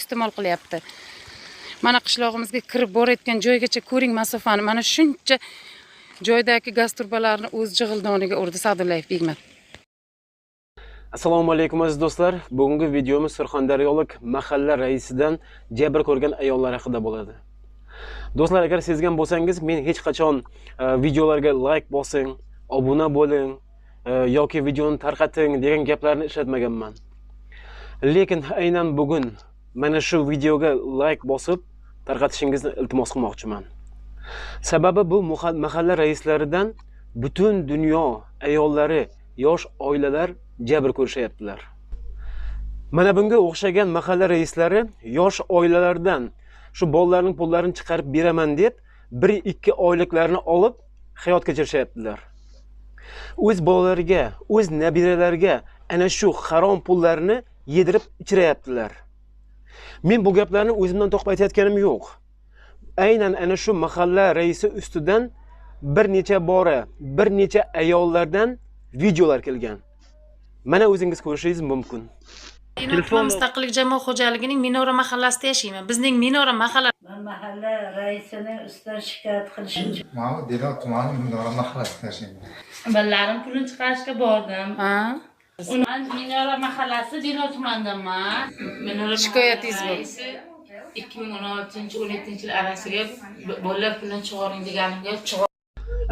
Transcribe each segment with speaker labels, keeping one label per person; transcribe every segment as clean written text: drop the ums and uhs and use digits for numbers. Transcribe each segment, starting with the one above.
Speaker 1: iste'mol qilyapti. Mana qishlog'imizga kirib borayotgan joygacha ko'ring masofani. Mana shuncha joydagi gaz turbalarni o'z jig'ildoniga urdi Sa'dullayev Begmat.
Speaker 2: Assalomu alaykum aziz do'stlar. Bugungi videomiz Surxondaryolik mahalla raisidan jabr ko'rgan ayollar haqida bo'ladi. Do'stlar, agar sezgan bo'lsangiz, men hech qachon videolarga like bosing, obuna bo'ling yoki videoni tarqating degan gaplarni ishlatmaganman. Lekin aynan bugun mana shu videoga like bosib tarqatishingizni iltimos qilmoqchiman. Sababi bu mahalla raislaridan butun dunyo ayollari, yosh oilalar jabr ko'rishyaptilar. Mana bunga o'xshagan mahalla raislari yosh oilalardan shu bolalarning pullarini chiqarib beraman deb 1-2 oyliklarni olib hayot kechirishyaptilar. O'z bolalariga, o'z nabiralariga ana shu harom pullarni yedirib ichirayaptilar. Men bu gaplarni o'zimdan to'qib aytayotganim yo'q. Aynan ana shu mahalla raisi ustidan bir necha bora, bir necha ayollardan videolar kelgan. Mana o'zingiz ko'rishingiz mumkin.
Speaker 1: Telefon Mustaqillik jamoat xo'jaligining Minora mahallasida yashayman. Bizning Minora mahalla
Speaker 3: mahalla raisini ustidan shikoyat qilish uchun.
Speaker 4: Men Denov tumani Minora mahallasida yashayman.
Speaker 5: Balarim pulini chiqarishga bordim.
Speaker 1: Ha?
Speaker 5: Men Minora mahallasi Denov tumanidaman. Minora
Speaker 1: Shikoyatingiz bor.
Speaker 5: 2016-17 yil arasiga bolalar pulini chiqaring deganimga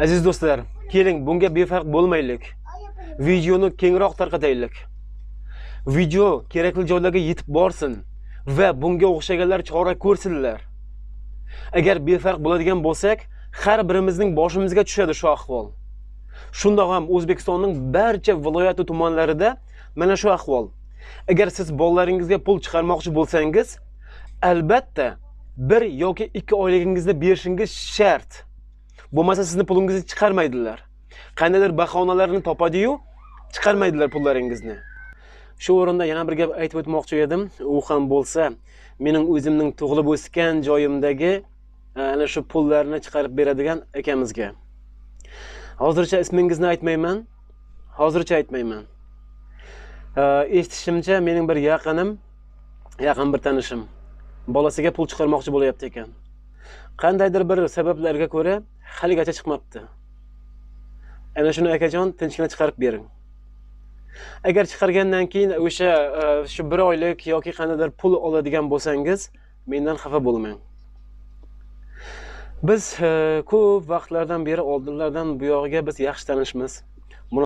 Speaker 2: Aziz do'stlar, keling bunga befarq bo'lmaylik. Videoni kengroq tarqataylik. Video kerakli joylarga yetib borsin va bunga o'xshaganlar chora ko'rsinlar. Agar befarq bo'ladigan bo'lsak, har birimizning boshimizga tushadi shu ahvol. Shundoq ham O'zbekistonning barcha viloyat va tumanlarida mana shu ahvol. Agar siz bolalaringizga pul chiqarmoqchi bo'lsangiz, albatta 1 yoki 2 oyligingizni berishingiz shart. Bo'lmasa sizni pulingizni chiqarmaydilar. Qandaydir bahonalarni topadi-yu, chiqarmaydilar pullaringizni. Shu o'rinda yana bir gap aytib o'tmoqchi edim. U ham bo'lsa, mening o'zimning tug'ilib o'sgan joyimdagi ana shu pullarni chiqarib beradigan akamizga. Hozircha ismingizni aytmayman. Eshitishimcha mening bir yaqin bir tanishim bolasiga pul chiqarmoqchi bo'layapti ekan. Qandaydir bir sabablarga ko'ra haligacha chiqmabdi. Ana shuni akajon tinchgina chiqarib bering. Agar chiqargandan keyin o'sha shu 1 oylik yoki qandaydir pul oladigan bo'lsangiz, mendan xafa bo'lmang. Biz ko'p vaqtlardan beri oldinlardan bu yog'iga biz yaxshi tanishmiz.